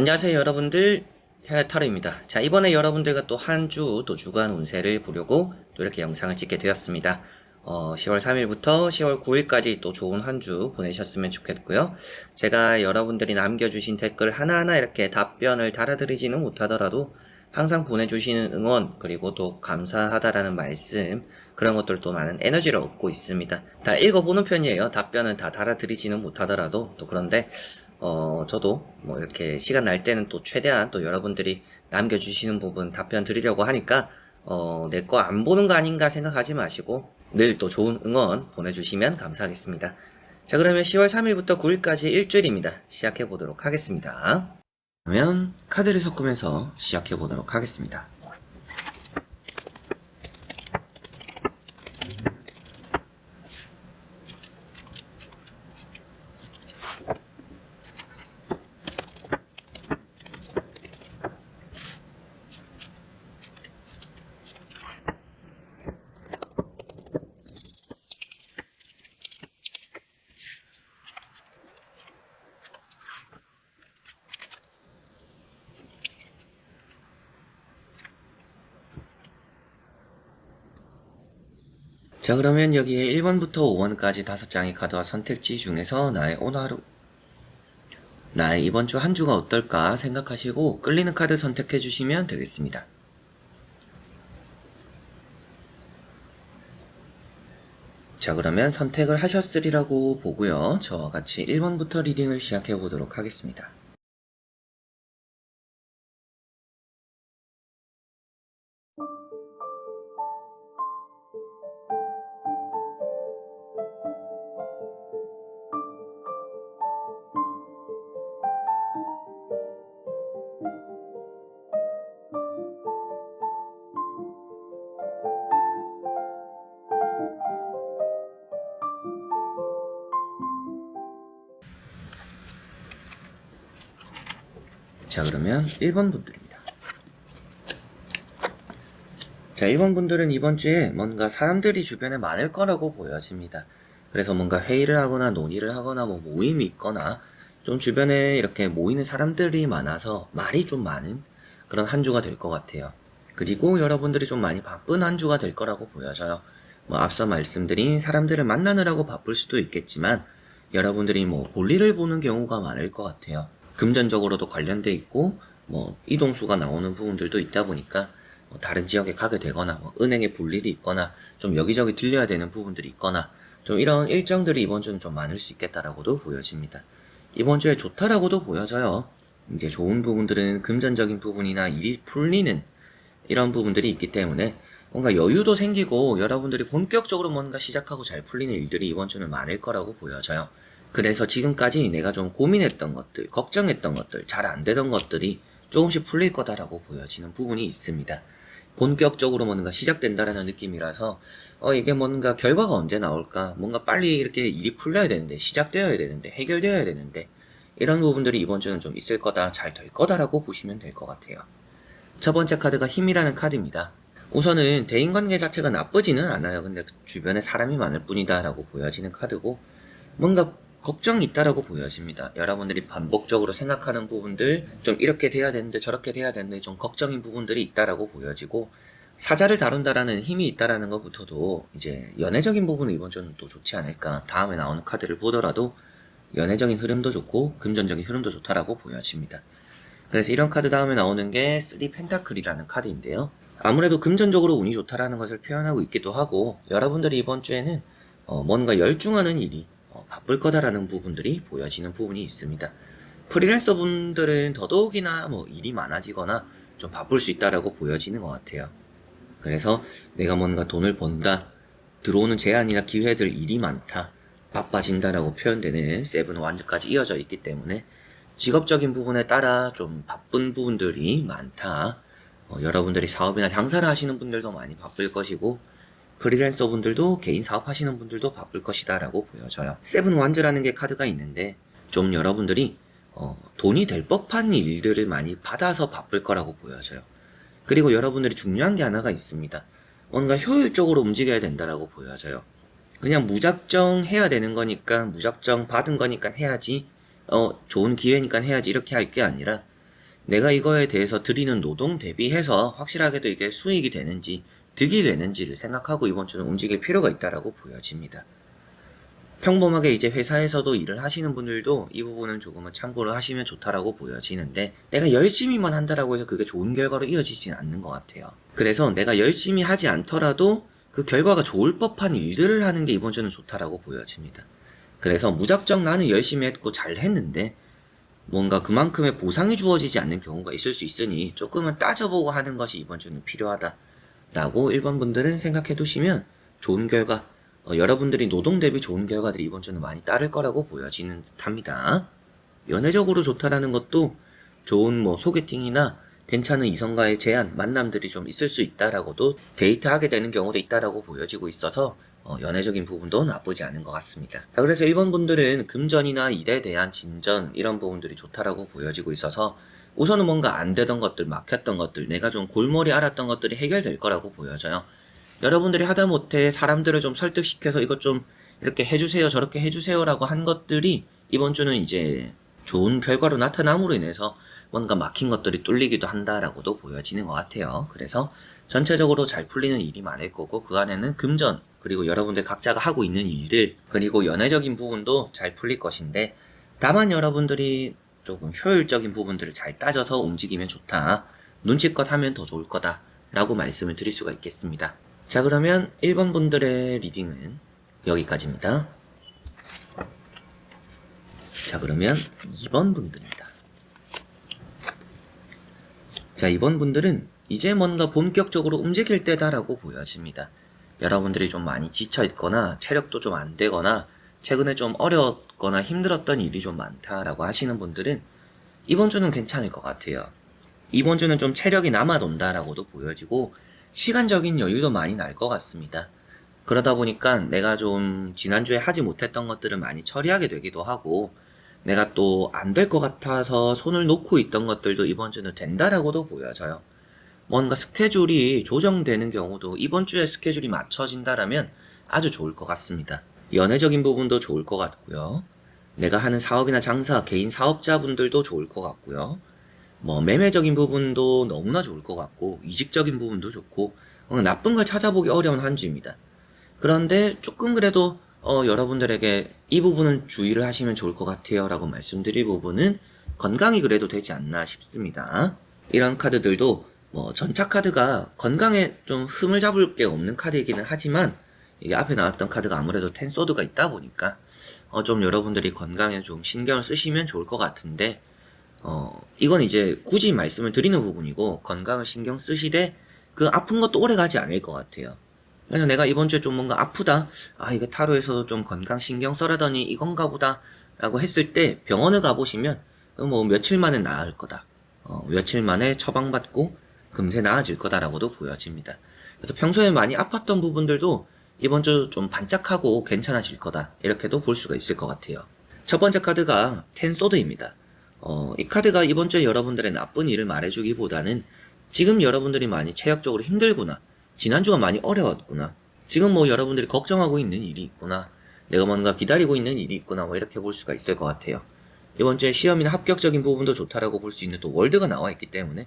안녕하세요 여러분들, 현해타로입니다. 자, 이번에 여러분들과 또 한 주 또 주간 운세를 보려고 또 이렇게 영상을 찍게 되었습니다. 10월 3일부터 10월 9일까지 또 좋은 한 주 보내셨으면 좋겠고요. 제가 여러분들이 남겨주신 댓글 하나하나 이렇게 답변을 달아드리지는 못하더라도 항상 보내주시는 응원, 그리고 또 감사하다라는 말씀, 그런 것들도 많은 에너지를 얻고 있습니다. 다 읽어보는 편이에요. 답변은 다 달아드리지는 못하더라도. 또 그런데 저도 뭐 이렇게 시간 날 때는 또 최대한 또 여러분들이 남겨주시는 부분 답변 드리려고 하니까 내 거 안 보는 거 아닌가 생각하지 마시고 늘 또 좋은 응원 보내주시면 감사하겠습니다. 자, 그러면 10월 3일부터 9일까지 일주일입니다. 시작해 보도록 하겠습니다. 그러면 카드를 섞으면서 시작해 보도록 하겠습니다. 자, 그러면 여기에 1번부터 5번까지 5장의 카드와 선택지 중에서 나의 오늘 하루, 나의 이번 주 한 주가 어떨까 생각하시고 끌리는 카드 선택해 주시면 되겠습니다. 자, 그러면 선택을 하셨으리라고 보고요. 저와 같이 1번부터 리딩을 시작해 보도록 하겠습니다. 자, 그러면 1번 분들입니다. 자, 1번 분들은 이번 주에 뭔가 사람들이 주변에 많을 거라고 보여집니다. 그래서 뭔가 회의를 하거나 논의를 하거나 뭐 모임이 있거나 좀 주변에 이렇게 모이는 사람들이 많아서 말이 좀 많은 그런 한 주가 될 것 같아요. 그리고 여러분들이 좀 많이 바쁜 한 주가 될 거라고 보여져요. 뭐 앞서 말씀드린 사람들을 만나느라고 바쁠 수도 있겠지만 여러분들이 뭐 볼일을 보는 경우가 많을 것 같아요. 금전적으로도 관련돼 있고 뭐 이동수가 나오는 부분들도 있다 보니까 뭐 다른 지역에 가게 되거나 뭐 은행에 볼 일이 있거나 좀 여기저기 들려야 되는 부분들이 있거나 좀 이런 일정들이 이번 주는 좀 많을 수 있겠다라고도 보여집니다. 이번 주에 좋다라고도 보여져요. 이제 좋은 부분들은 금전적인 부분이나 일이 풀리는 이런 부분들이 있기 때문에 뭔가 여유도 생기고 여러분들이 본격적으로 뭔가 시작하고 잘 풀리는 일들이 이번 주는 많을 거라고 보여져요. 그래서 지금까지 내가 좀 고민했던 것들, 걱정했던 것들, 잘 안 되던 것들이 조금씩 풀릴 거다라고 보여지는 부분이 있습니다. 본격적으로 뭔가 시작된다라는 느낌이라서 이게 뭔가 결과가 언제 나올까, 뭔가 빨리 이렇게 일이 풀려야 되는데, 시작되어야 되는데, 해결되어야 되는데 이런 부분들이 이번 주는 좀 있을 거다, 잘 될 거다라고 보시면 될 것 같아요. 첫 번째 카드가 힘이라는 카드입니다. 우선은 대인관계 자체가 나쁘지는 않아요. 근데 주변에 사람이 많을 뿐이다 라고 보여지는 카드고 뭔가 걱정이 있다라고 보여집니다. 여러분들이 반복적으로 생각하는 부분들, 좀 이렇게 돼야 되는데 저렇게 돼야 되는데 좀 걱정인 부분들이 있다라고 보여지고 사자를 다룬다라는 힘이 있다라는 것부터도 이제 연애적인 부분은 이번 주는 또 좋지 않을까. 다음에 나오는 카드를 보더라도 연애적인 흐름도 좋고 금전적인 흐름도 좋다라고 보여집니다. 그래서 이런 카드 다음에 나오는 게 3 펜타클이라는 카드인데요. 아무래도 금전적으로 운이 좋다라는 것을 표현하고 있기도 하고 여러분들이 이번 주에는 뭔가 열중하는 일이 바쁠 거다라는 부분들이 보여지는 부분이 있습니다. 프리랜서 분들은 더더욱이나 뭐 일이 많아지거나 좀 바쁠 수 있다라고 보여지는 것 같아요. 그래서 내가 뭔가 돈을 번다, 들어오는 제안이나 기회들 일이 많다, 바빠진다라고 표현되는 세븐 완즈까지 이어져 있기 때문에 직업적인 부분에 따라 좀 바쁜 부분들이 많다. 여러분들이 사업이나 장사를 하시는 분들도 많이 바쁠 것이고 프리랜서 분들도 개인 사업 하시는 분들도 바쁠 것이다 라고 보여져요. 세븐 완즈라는 게 카드가 있는데 좀 여러분들이 돈이 될 법한 일들을 많이 받아서 바쁠 거라고 보여져요. 그리고 여러분들이 중요한 게 하나가 있습니다. 뭔가 효율적으로 움직여야 된다라고 보여져요. 그냥 무작정 해야 되는 거니까 무작정 받은 거니까 해야지 좋은 기회니까 해야지 이렇게 할 게 아니라 내가 이거에 대해서 들이는 노동 대비해서 확실하게도 이게 수익이 되는지 득이 되는지를 생각하고 이번 주는 움직일 필요가 있다라고 보여집니다. 평범하게 이제 회사에서도 일을 하시는 분들도 이 부분은 조금은 참고를 하시면 좋다라고 보여지는데, 내가 열심히만 한다라고 해서 그게 좋은 결과로 이어지진 않는 것 같아요. 그래서 내가 열심히 하지 않더라도 그 결과가 좋을 법한 일들을 하는 게 이번 주는 좋다라고 보여집니다. 그래서 무작정 나는 열심히 했고 잘 했는데 뭔가 그만큼의 보상이 주어지지 않는 경우가 있을 수 있으니 조금은 따져보고 하는 것이 이번 주는 필요하다라고 1번 분들은 생각해 두시면 좋은 결과, 여러분들이 노동 대비 좋은 결과들이 이번 주는 많이 따를 거라고 보여지는 듯합니다. 연애적으로 좋다라는 것도 좋은 뭐 소개팅이나 괜찮은 이성과의 제안, 만남들이 좀 있을 수 있다라고도, 데이트하게 되는 경우도 있다라고 보여지고 있어서 연애적인 부분도 나쁘지 않은 것 같습니다. 자, 그래서 1번 분들은 금전이나 일에 대한 진전, 이런 부분들이 좋다라고 보여지고 있어서 우선은 뭔가 안 되던 것들, 막혔던 것들, 내가 좀 골머리 앓았던 것들이 해결될 거라고 보여져요. 여러분들이 하다못해 사람들을 좀 설득시켜서 이것 좀 이렇게 해주세요, 저렇게 해주세요라고 한 것들이 이번 주는 이제 좋은 결과로 나타남으로 인해서 뭔가 막힌 것들이 뚫리기도 한다라고도 보여지는 것 같아요. 그래서 전체적으로 잘 풀리는 일이 많을 거고, 그 안에는 금전, 그리고 여러분들 각자가 하고 있는 일들, 그리고 연애적인 부분도 잘 풀릴 것인데, 다만 여러분들이 조금 효율적인 부분들을 잘 따져서 움직이면 좋다, 눈치껏 하면 더 좋을 거다 라고 말씀을 드릴 수가 있겠습니다. 자, 그러면 1번 분들의 리딩은 여기까지입니다. 자, 그러면 2번 분들입니다. 자, 2번 분들은 이제 뭔가 본격적으로 움직일 때다라고 보여집니다. 여러분들이 좀 많이 지쳐있거나 체력도 좀 안 되거나 최근에 좀 어려웠거나 힘들었던 일이 좀 많다라고 하시는 분들은 이번 주는 괜찮을 것 같아요. 이번 주는 좀 체력이 남아돈다라고도 보여지고 시간적인 여유도 많이 날 것 같습니다. 그러다 보니까 내가 좀 지난주에 하지 못했던 것들을 많이 처리하게 되기도 하고, 내가 또 안 될 것 같아서 손을 놓고 있던 것들도 이번 주는 된다라고도 보여져요. 뭔가 스케줄이 조정되는 경우도 이번 주에 스케줄이 맞춰진다라면 아주 좋을 것 같습니다. 연애적인 부분도 좋을 것 같고요. 내가 하는 사업이나 장사, 개인 사업자분들도 좋을 것 같고요. 뭐 매매적인 부분도 너무나 좋을 것 같고, 이직적인 부분도 좋고, 나쁜 걸 찾아보기 어려운 한 주입니다. 그런데 조금 그래도 여러분들에게 이 부분은 주의를 하시면 좋을 것 같아요 라고 말씀드릴 부분은 건강이 그래도 되지 않나 싶습니다. 이런 카드들도 뭐 전차 카드가 건강에 좀 흠을 잡을 게 없는 카드이기는 하지만, 이게 앞에 나왔던 카드가 아무래도 텐소드가 있다 보니까 좀 여러분들이 건강에 좀 신경을 쓰시면 좋을 것 같은데, 이건 이제 굳이 말씀을 드리는 부분이고, 건강을 신경 쓰시되 그 아픈 것도 오래 가지 않을 것 같아요. 그래서 내가 이번 주에 좀 뭔가 아프다, 이거 타로에서도 좀 건강 신경 써라더니 이건가 보다 라고 했을 때 병원을 가보시면 뭐 며칠 만에 나을 거다, 며칠 만에 처방받고 금세 나아질 거다라고도 보여집니다. 그래서 평소에 많이 아팠던 부분들도 이번 주 좀 반짝하고 괜찮아질 거다, 이렇게도 볼 수가 있을 것 같아요. 첫 번째 카드가 텐소드입니다. 이 카드가 이번 주에 여러분들의 나쁜 일을 말해주기보다는 지금 여러분들이 많이 체력적으로 힘들구나, 지난주가 많이 어려웠구나, 지금 뭐 여러분들이 걱정하고 있는 일이 있구나, 내가 뭔가 기다리고 있는 일이 있구나, 뭐 이렇게 볼 수가 있을 것 같아요. 이번 주에 시험이나 합격적인 부분도 좋다라고 볼 수 있는 또 월드가 나와 있기 때문에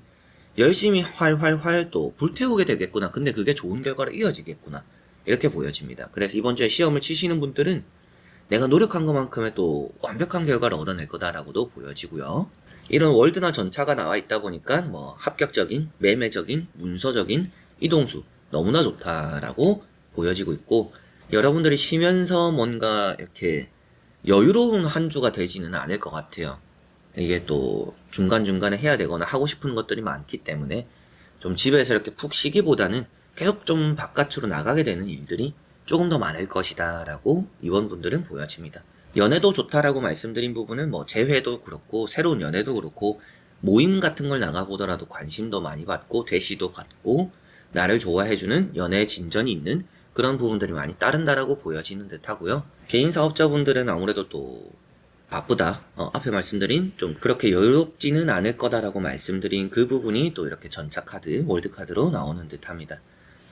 열심히 활활활 또 불태우게 되겠구나, 근데 그게 좋은 결과로 이어지겠구나, 이렇게 보여집니다. 그래서 이번 주에 시험을 치시는 분들은 내가 노력한 것만큼의 또 완벽한 결과를 얻어낼 거다라고도 보여지고요. 이런 월드나 전차가 나와 있다 보니까 뭐 합격적인, 매매적인, 문서적인 이동수 너무나 좋다라고 보여지고 있고, 여러분들이 쉬면서 뭔가 이렇게 여유로운 한 주가 되지는 않을 것 같아요. 이게 또 중간중간에 해야 되거나 하고 싶은 것들이 많기 때문에 좀 집에서 이렇게 푹 쉬기보다는 계속 좀 바깥으로 나가게 되는 일들이 조금 더 많을 것이다 라고 이번 분들은 보여집니다. 연애도 좋다라고 말씀드린 부분은 뭐 재회도 그렇고 새로운 연애도 그렇고 모임 같은 걸 나가보더라도 관심도 많이 받고 대시도 받고 나를 좋아해주는 연애의 진전이 있는 그런 부분들이 많이 따른다라고 보여지는 듯 하고요. 개인 사업자분들은 아무래도 또 바쁘다, 앞에 말씀드린 좀 그렇게 여유롭지는 않을 거다라고 말씀드린 그 부분이 또 이렇게 전차 카드, 월드 카드로 나오는 듯 합니다.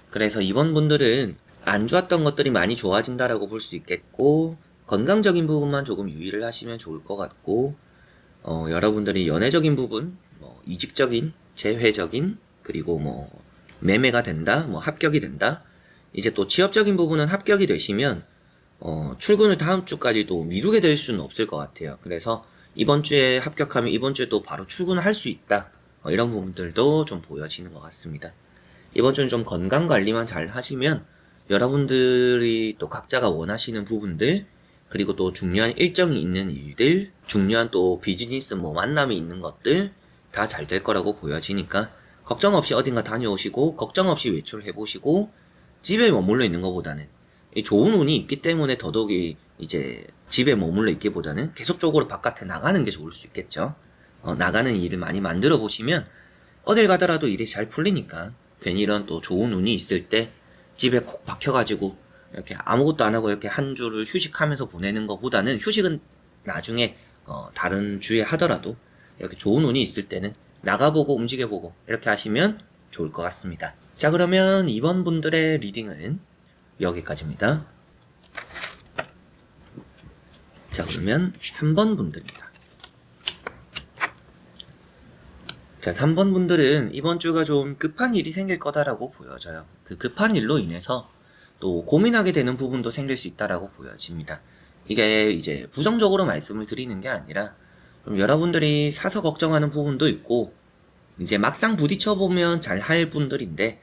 그래서 이번 분들은 안 좋았던 것들이 많이 좋아진다라고 볼 수 있겠고, 건강적인 부분만 조금 유의를 하시면 좋을 것 같고, 여러분들이 연애적인 부분, 뭐 이직적인, 재회적인, 그리고 뭐 매매가 된다, 뭐 합격이 된다. 이제 또 취업적인 부분은 합격이 되시면 출근을 다음 주까지도 미루게 될 수는 없을 것 같아요. 그래서 이번 주에 합격하면 이번 주에 또 바로 출근을 할 수 있다. 이런 부분들도 좀 보여지는 것 같습니다. 이번 주는 좀 건강 관리만 잘 하시면 여러분들이 또 각자가 원하시는 부분들, 그리고 또 중요한 일정이 있는 일들, 중요한 또 비즈니스 뭐 만남이 있는 것들 다 잘 될 거라고 보여지니까 걱정 없이 어딘가 다녀오시고 걱정 없이 외출을 해보시고 집에 머물러 있는 것보다는 이 좋은 운이 있기 때문에 더더욱이 이제 집에 머물러 있기보다는 계속적으로 바깥에 나가는 게 좋을 수 있겠죠. 나가는 일을 많이 만들어 보시면 어딜 가더라도 일이 잘 풀리니까 괜히 이런 또 좋은 운이 있을 때 집에 콕 박혀가지고 이렇게 아무것도 안 하고 이렇게 한 주를 휴식하면서 보내는 것보다는 휴식은 나중에 다른 주에 하더라도 이렇게 좋은 운이 있을 때는 나가보고 움직여보고 이렇게 하시면 좋을 것 같습니다. 자, 그러면 이번 분들의 리딩은 여기까지입니다. 자, 그러면 3번 분들입니다. 자, 3번 분들은 이번 주가 좀 급한 일이 생길 거다라고 보여져요. 그 급한 일로 인해서 또 고민하게 되는 부분도 생길 수 있다라고 보여집니다. 이게 이제 부정적으로 말씀을 드리는 게 아니라 좀 여러분들이 사서 걱정하는 부분도 있고 이제 막상 부딪혀보면 잘 할 분들인데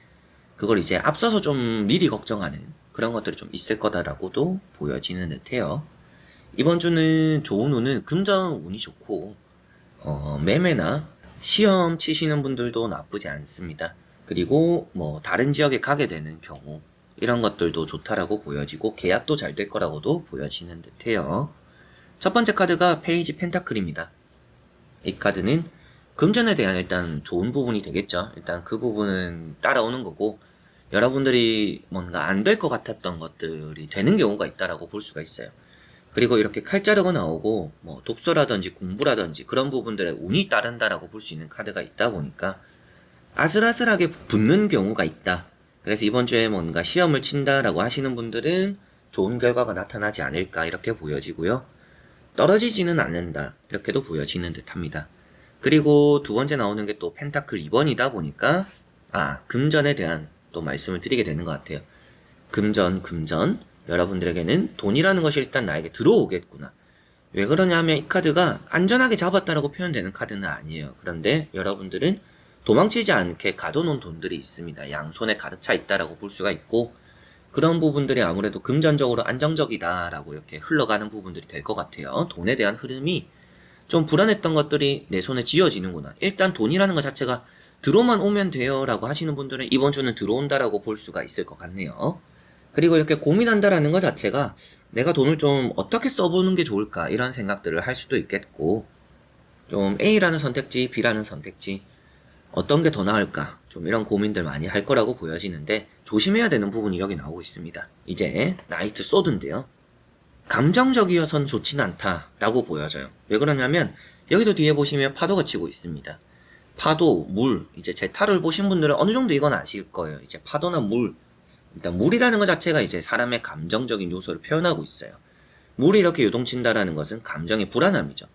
그걸 이제 앞서서 좀 미리 걱정하는 그런 것들이 좀 있을 거다라고도 보여지는 듯해요. 이번 주는 좋은 운은 금전 운이 좋고 매매나 시험 치시는 분들도 나쁘지 않습니다. 그리고 뭐 다른 지역에 가게 되는 경우 이런 것들도 좋다라고 보여지고 계약도 잘 될 거라고도 보여지는 듯해요. 첫 번째 카드가 페이지 펜타클입니다. 이 카드는 금전에 대한 일단 좋은 부분이 되겠죠. 일단 그 부분은 따라오는 거고 여러분들이 뭔가 안 될 것 같았던 것들이 되는 경우가 있다라고 볼 수가 있어요. 그리고 이렇게 칼자루가 나오고 뭐 독서라든지 공부라든지 그런 부분들에 운이 따른다라고 볼 수 있는 카드가 있다 보니까 아슬아슬하게 붙는 경우가 있다. 그래서 이번 주에 뭔가 시험을 친다라고 하시는 분들은 좋은 결과가 나타나지 않을까 이렇게 보여지고요. 떨어지지는 않는다 이렇게도 보여지는 듯합니다. 그리고 두 번째 나오는 게 또 펜타클 2번이다 보니까 금전에 대한 또 말씀을 드리게 되는 것 같아요. 금전 여러분들에게는 돈이라는 것이 일단 나에게 들어오겠구나. 왜 그러냐면 이 카드가 안전하게 잡았다라고 표현되는 카드는 아니에요. 그런데 여러분들은 도망치지 않게 가둬놓은 돈들이 있습니다. 양손에 가득 차 있다라고 볼 수가 있고 그런 부분들이 아무래도 금전적으로 안정적이다라고 이렇게 흘러가는 부분들이 될 것 같아요. 돈에 대한 흐름이 좀 불안했던 것들이 내 손에 쥐어지는구나. 일단 돈이라는 것 자체가 들어만 오면 돼요 라고 하시는 분들은 이번 주는 들어온다라고 볼 수가 있을 것 같네요. 그리고 이렇게 고민한다라는 것 자체가 내가 돈을 좀 어떻게 써보는 게 좋을까 이런 생각들을 할 수도 있겠고 좀 A라는 선택지, B라는 선택지 어떤 게 더 나을까 좀 이런 고민들 많이 할 거라고 보여지는데 조심해야 되는 부분이 여기 나오고 있습니다. 이제 나이트 소드인데요. 감정적이어선 좋진 않다라고 보여져요. 왜 그러냐면 여기도 뒤에 보시면 파도가 치고 있습니다. 파도, 물, 이제 제 타로를 보신 분들은 어느 정도 이건 아실 거예요. 이제 파도나 물, 일단 물이라는 것 자체가 이제 사람의 감정적인 요소를 표현하고 있어요. 물이 이렇게 요동친다라는 것은 감정의 불안함이죠.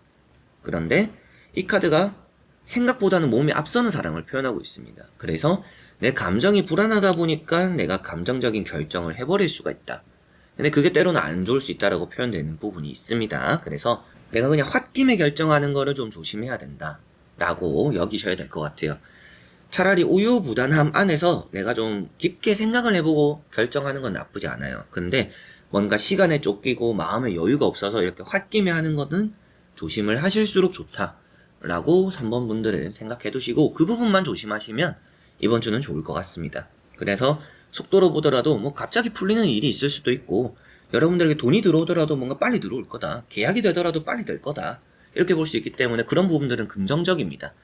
그런데 이 카드가 생각보다는 몸이 앞서는 사람을 표현하고 있습니다. 그래서 내 감정이 불안하다 보니까 내가 감정적인 결정을 해버릴 수가 있다. 근데 그게 때로는 안 좋을 수 있다라고 표현되는 부분이 있습니다. 그래서 내가 그냥 홧김에 결정하는 거를 좀 조심해야 된다. 라고 여기셔야 될 것 같아요. 차라리 우유부단함 안에서 내가 좀 깊게 생각을 해보고 결정하는 건 나쁘지 않아요. 근데 뭔가 시간에 쫓기고 마음에 여유가 없어서 이렇게 홧김에 하는 거는 조심을 하실수록 좋다. 라고 3번 분들은 생각해 두시고 그 부분만 조심하시면 이번 주는 좋을 것 같습니다. 그래서 속도로 보더라도 뭐 갑자기 풀리는 일이 있을 수도 있고 여러분들에게 돈이 들어오더라도 뭔가 빨리 들어올 거다. 계약이 되더라도 빨리 될 거다. 이렇게 볼 수 있기 때문에 그런 부분들은 긍정적입니다.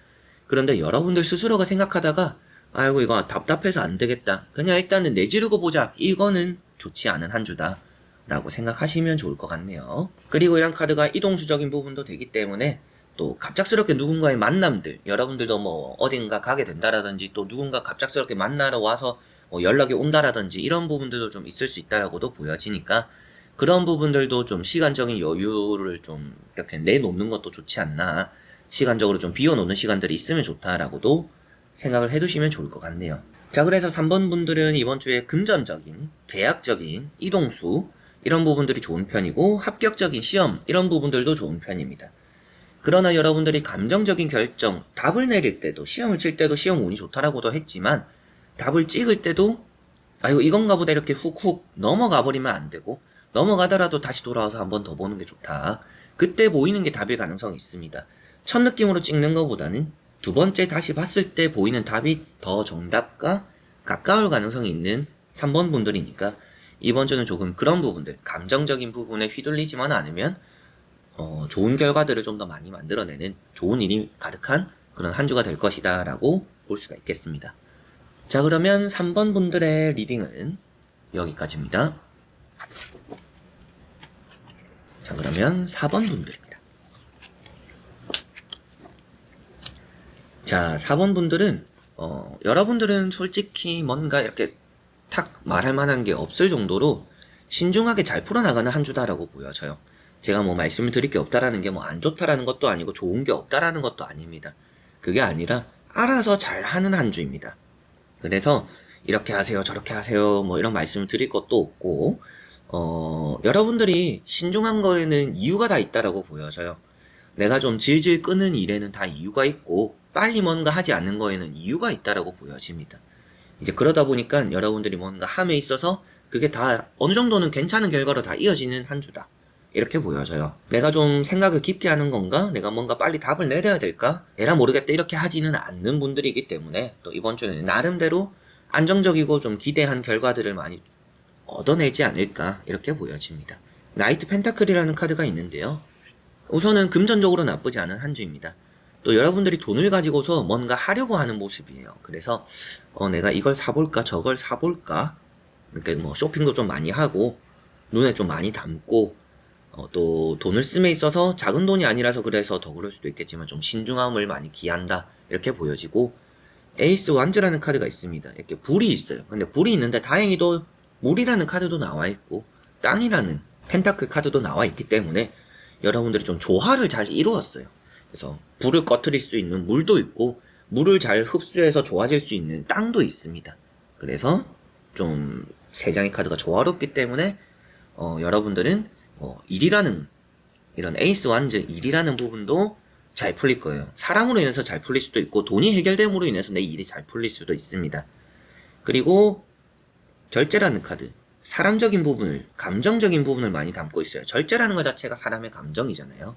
그런데 여러분들 스스로가 생각하다가 아이고 이거 답답해서 안 되겠다. 그냥 일단은 내지르고 보자. 이거는 좋지 않은 한 주다. 라고 생각하시면 좋을 것 같네요. 그리고 이런 카드가 이동수적인 부분도 되기 때문에 또 갑작스럽게 누군가의 만남들 여러분들도 뭐 어딘가 가게 된다라든지 또 누군가 갑작스럽게 만나러 와서 뭐 연락이 온다라든지 이런 부분들도 좀 있을 수 있다라고도 보여지니까 그런 부분들도 좀 시간적인 여유를 좀 이렇게 내놓는 것도 좋지 않나 시간적으로 좀 비워놓는 시간들이 있으면 좋다라고도 생각을 해두시면 좋을 것 같네요. 자, 그래서 3번 분들은 이번 주에 금전적인, 계약적인, 이동수 이런 부분들이 좋은 편이고 합격적인 시험 이런 부분들도 좋은 편입니다. 그러나 여러분들이 감정적인 결정, 답을 내릴 때도 시험을 칠 때도 시험 운이 좋다라고도 했지만 답을 찍을 때도 아이고 이건가 보다 이렇게 훅훅 넘어가 버리면 안 되고 넘어가더라도 다시 돌아와서 한 번 더 보는 게 좋다. 그때 보이는 게 답일 가능성이 있습니다. 첫 느낌으로 찍는 것보다는 두 번째 다시 봤을 때 보이는 답이 더 정답과 가까울 가능성이 있는 3번 분들이니까 이번 주는 조금 그런 부분들, 감정적인 부분에 휘둘리지만 않으면 좋은 결과들을 좀 더 많이 만들어내는 좋은 일이 가득한 그런 한 주가 될 것이다 라고 볼 수가 있겠습니다. 자, 그러면 3번 분들의 리딩은 여기까지입니다. 자, 그러면 4번 분들입니다. 자, 4번 분들은 여러분들은 솔직히 뭔가 이렇게 탁 말할 만한 게 없을 정도로 신중하게 잘 풀어나가는 한 주다라고 보여져요. 제가 뭐 말씀을 드릴 게 없다라는 게 뭐 안 좋다라는 것도 아니고 좋은 게 없다라는 것도 아닙니다. 그게 아니라 알아서 잘 하는 한 주입니다. 그래서 이렇게 하세요, 저렇게 하세요, 뭐 이런 말씀을 드릴 것도 없고, 여러분들이 신중한 거에는 이유가 다 있다라고 보여져요. 내가 좀 질질 끄는 일에는 다 이유가 있고, 빨리 뭔가 하지 않는 거에는 이유가 있다라고 보여집니다. 이제 그러다 보니까 여러분들이 뭔가 함에 있어서 그게 다 어느 정도는 괜찮은 결과로 다 이어지는 한 주다. 이렇게 보여져요. 내가 좀 생각을 깊게 하는 건가? 내가 뭔가 빨리 답을 내려야 될까? 에라 모르겠다 이렇게 하지는 않는 분들이기 때문에 또 이번 주는 나름대로 안정적이고 좀 기대한 결과들을 많이 얻어내지 않을까 이렇게 보여집니다. 나이트 펜타클이라는 카드가 있는데요. 우선은 금전적으로 나쁘지 않은 한 주입니다. 또 여러분들이 돈을 가지고서 뭔가 하려고 하는 모습이에요. 그래서 내가 이걸 사볼까 저걸 사볼까 그러니까 뭐 쇼핑도 좀 많이 하고 눈에 좀 많이 담고 또 돈을 씀에 있어서 작은 돈이 아니라서 그래서 더 그럴 수도 있겠지만 좀 신중함을 많이 기한다 이렇게 보여지고 에이스 완즈라는 카드가 있습니다. 이렇게 불이 있어요. 근데 불이 있는데 다행히도 물이라는 카드도 나와 있고 땅이라는 펜타클 카드도 나와 있기 때문에 여러분들이 좀 조화를 잘 이루었어요. 그래서 불을 꺼트릴 수 있는 물도 있고 물을 잘 흡수해서 좋아질 수 있는 땅도 있습니다. 그래서 좀 세 장의 카드가 조화롭기 때문에 여러분들은 일이라는 이런 에이스 완즈 일이라는 부분도 잘 풀릴 거예요. 사람으로 인해서 잘 풀릴 수도 있고 돈이 해결됨으로 인해서 내 일이 잘 풀릴 수도 있습니다. 그리고 절제라는 카드 사람적인 부분을 감정적인 부분을 많이 담고 있어요. 절제라는 것 자체가 사람의 감정이잖아요.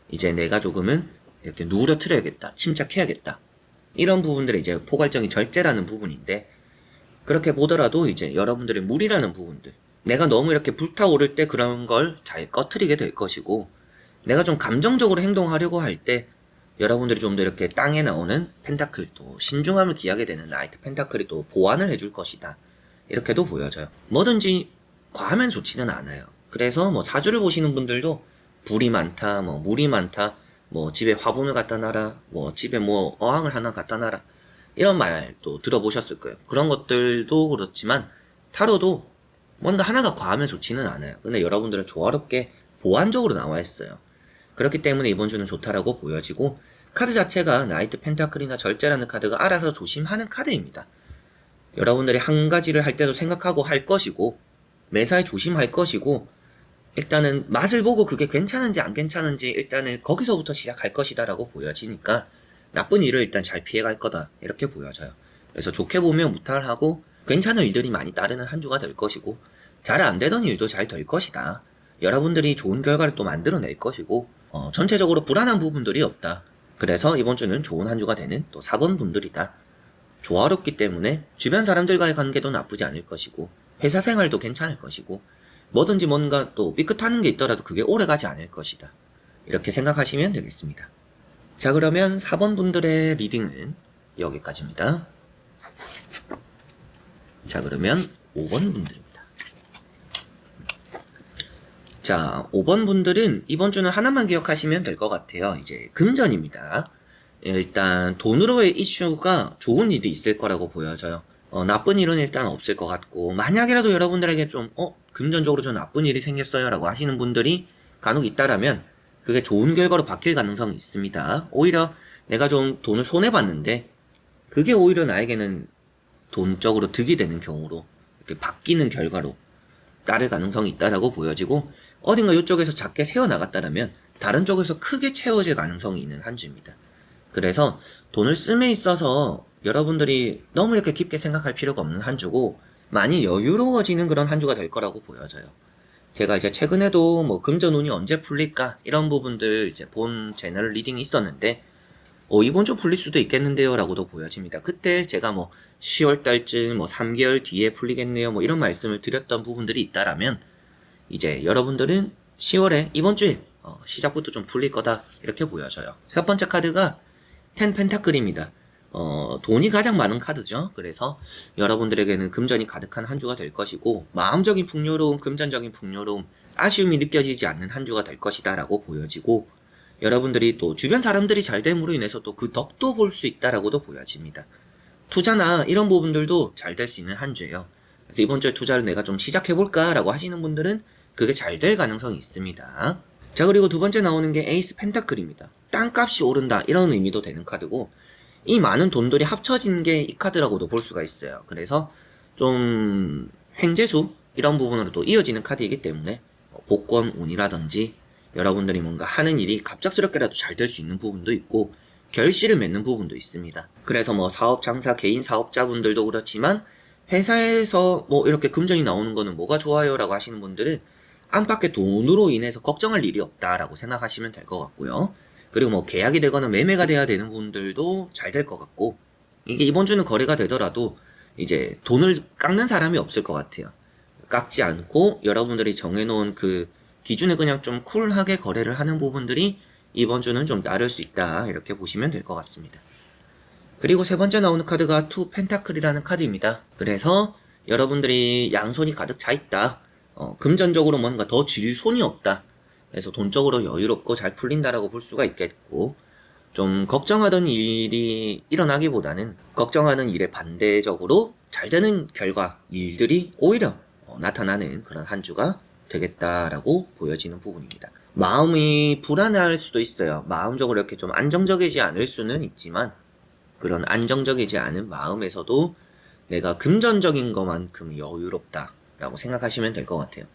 이제 내가 조금은 이렇게 누그러뜨려야겠다 침착해야겠다 이런 부분들이 이제 포괄적인 절제라는 부분인데 그렇게 보더라도 이제 여러분들의 무리라는 부분들 내가 너무 이렇게 불타오를 때 그런 걸 잘 꺼트리게 될 것이고 내가 좀 감정적으로 행동하려고 할 때 여러분들이 좀 더 이렇게 땅에 나오는 펜타클 또 신중함을 기하게 되는 나이트 펜타클이 또 보완을 해줄 것이다 이렇게도 보여져요. 뭐든지 과하면 좋지는 않아요. 그래서 뭐 사주를 보시는 분들도 불이 많다 뭐 물이 많다 뭐 집에 화분을 갖다 놔라 뭐 집에 뭐 어항을 하나 갖다 놔라 이런 말도 들어보셨을 거예요. 그런 것들도 그렇지만 타로도 뭔가 하나가 과하면 좋지는 않아요. 근데 여러분들은 조화롭게 보완적으로 나와 있어요. 그렇기 때문에 이번 주는 좋다라고 보여지고 카드 자체가 나이트 펜타클이나 절제라는 카드가 알아서 조심하는 카드입니다. 여러분들이 한 가지를 할 때도 생각하고 할 것이고 매사에 조심할 것이고 일단은 맛을 보고 그게 괜찮은지 안 괜찮은지 일단은 거기서부터 시작할 것이다 라고 보여지니까 나쁜 일을 일단 잘 피해갈 거다 이렇게 보여져요. 그래서 좋게 보면 무탈하고 괜찮은 일들이 많이 따르는 한 주가 될 것이고 잘 안 되던 일도 잘 될 것이다. 여러분들이 좋은 결과를 또 만들어낼 것이고 전체적으로 불안한 부분들이 없다. 그래서 이번 주는 좋은 한 주가 되는 또 4번 분들이다. 조화롭기 때문에 주변 사람들과의 관계도 나쁘지 않을 것이고 회사 생활도 괜찮을 것이고 뭐든지 뭔가 또 삐끗하는 게 있더라도 그게 오래가지 않을 것이다. 이렇게 생각하시면 되겠습니다. 자, 그러면 4번 분들의 리딩은 여기까지입니다. 자, 그러면 5번 분들입니다. 자, 5번 분들은 이번 주는 하나만 기억하시면 될 것 같아요. 이제 금전입니다. 일단 돈으로의 이슈가 좋은 일이 있을 거라고 보여져요. 나쁜 일은 일단 없을 것 같고 만약이라도 여러분들에게 좀 금전적으로 좀 나쁜 일이 생겼어요 라고 하시는 분들이 간혹 있다라면 그게 좋은 결과로 바뀔 가능성이 있습니다. 오히려 내가 좀 돈을 손해봤는데 그게 오히려 나에게는 돈적으로 득이 되는 경우로 이렇게 바뀌는 결과로 따를 가능성이 있다라고 보여지고, 어딘가 이쪽에서 작게 새어나갔다면 다른 쪽에서 크게 채워질 가능성이 있는 한 주입니다. 그래서 돈을 씀에 있어서 여러분들이 너무 이렇게 깊게 생각할 필요가 없는 한 주고, 많이 여유로워지는 그런 한 주가 될 거라고 보여져요. 제가 이제 최근에도 뭐 금전운이 언제 풀릴까 이런 부분들 이제 본 제너럴 리딩이 있었는데, 이번 주 풀릴 수도 있겠는데요 라고도 보여집니다. 그때 제가 뭐 10월 달쯤 뭐 3개월 뒤에 풀리겠네요 뭐 이런 말씀을 드렸던 부분들이 있다라면, 이제 여러분들은 10월에 이번 주에 시작부터 좀 풀릴 거다 이렇게 보여져요. 첫 번째 카드가 10 펜타클입니다. 돈이 가장 많은 카드죠. 그래서 여러분들에게는 금전이 가득한 한 주가 될 것이고, 마음적인 풍요로움, 금전적인 풍요로움, 아쉬움이 느껴지지 않는 한 주가 될 것이다 라고 보여지고, 여러분들이 또 주변 사람들이 잘 됨으로 인해서 또 그 덕도 볼 수 있다라고도 보여집니다. 투자나 이런 부분들도 잘 될 수 있는 한 주예요. 그래서 이번 주에 투자를 내가 좀 시작해볼까 라고 하시는 분들은 그게 잘 될 가능성이 있습니다. 자, 그리고 두 번째 나오는 게 에이스 펜타클입니다. 땅값이 오른다 이런 의미도 되는 카드고, 이 많은 돈들이 합쳐진 게 이 카드라고도 볼 수가 있어요. 그래서 좀 횡재수 이런 부분으로도 이어지는 카드이기 때문에 복권 운이라든지 여러분들이 뭔가 하는 일이 갑작스럽게라도 잘 될 수 있는 부분도 있고, 결실을 맺는 부분도 있습니다. 그래서 뭐 사업 장사 개인 사업자분들도 그렇지만, 회사에서 뭐 이렇게 금전이 나오는 거는 뭐가 좋아요 라고 하시는 분들은 안팎의 돈으로 인해서 걱정할 일이 없다라고 생각하시면 될 것 같고요. 그리고 뭐 계약이 되거나 매매가 돼야 되는 분들도 잘 될 것 같고, 이게 이번 주는 거래가 되더라도 이제 돈을 깎는 사람이 없을 것 같아요. 깎지 않고 여러분들이 정해놓은 그 기준에 그냥 좀 쿨하게 거래를 하는 부분들이 이번 주는 좀 따를 수 있다 이렇게 보시면 될 것 같습니다. 그리고 세 번째 나오는 카드가 투 펜타클이라는 카드입니다. 그래서 여러분들이 양손이 가득 차 있다, 금전적으로 뭔가 더 쥘 손이 없다, 그래서 돈적으로 여유롭고 잘 풀린다라고 볼 수가 있겠고, 좀 걱정하던 일이 일어나기보다는 걱정하는 일에 반대적으로 잘 되는 결과, 일들이 오히려 나타나는 그런 한 주가 되겠다라고 보여지는 부분입니다. 마음이 불안할 수도 있어요. 마음적으로 이렇게 좀 안정적이지 않을 수는 있지만, 그런 안정적이지 않은 마음에서도 내가 금전적인 것만큼 여유롭다 라고 생각하시면 될 것 같아요.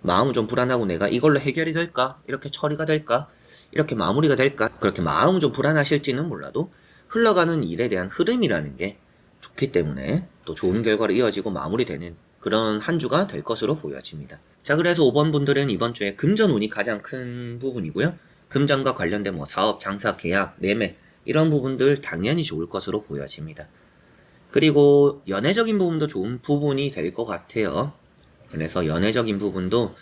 마음은 좀 불안하고 내가 이걸로 해결이 될까? 이렇게 처리가 될까? 이렇게 마무리가 될까? 그렇게 마음은 좀 불안하실지는 몰라도 흘러가는 일에 대한 흐름이라는 게 좋기 때문에 또 좋은 결과로 이어지고 마무리되는 그런 한 주가 될 것으로 보여집니다. 자, 그래서 5번 분들은 이번 주에 금전 운이 가장 큰 부분이고요. 금전과 관련된 뭐 사업, 장사, 계약, 매매 이런 부분들 당연히 좋을 것으로 보여집니다. 그리고 연애적인 부분도 좋은 부분이 될 것 같아요. 그래서 연애적인 부분도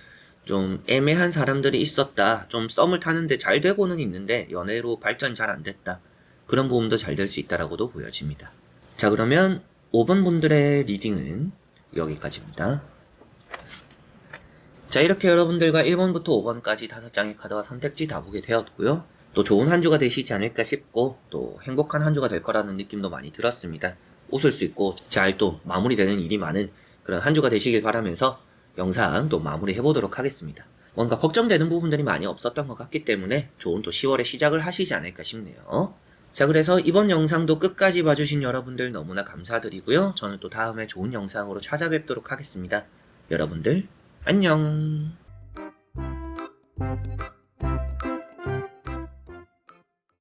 좀 애매한 사람들이 있었다, 좀 썸을 타는데 잘 되고는 있는데 연애로 발전이 잘 안 됐다, 그런 부분도 잘 될 수 있다라고도 보여집니다. 자, 그러면 5번 분들의 리딩은 여기까지입니다. 자, 이렇게 여러분들과 1번부터 5번까지 5장의 카드와 선택지 다 보게 되었고요. 또 좋은 한 주가 되시지 않을까 싶고, 또 행복한 한 주가 될 거라는 느낌도 많이 들었습니다. 웃을 수 있고 잘 또 마무리되는 일이 많은 그런 한 주가 되시길 바라면서 영상 또 마무리 해보도록 하겠습니다. 뭔가 걱정되는 부분들이 많이 없었던 것 같기 때문에 좋은 또 10월의 시작을 하시지 않을까 싶네요. 자, 그래서 이번 영상도 끝까지 봐주신 여러분들 너무나 감사드리고요. 저는 또 다음에 좋은 영상으로 찾아뵙도록 하겠습니다. 여러분들 안녕.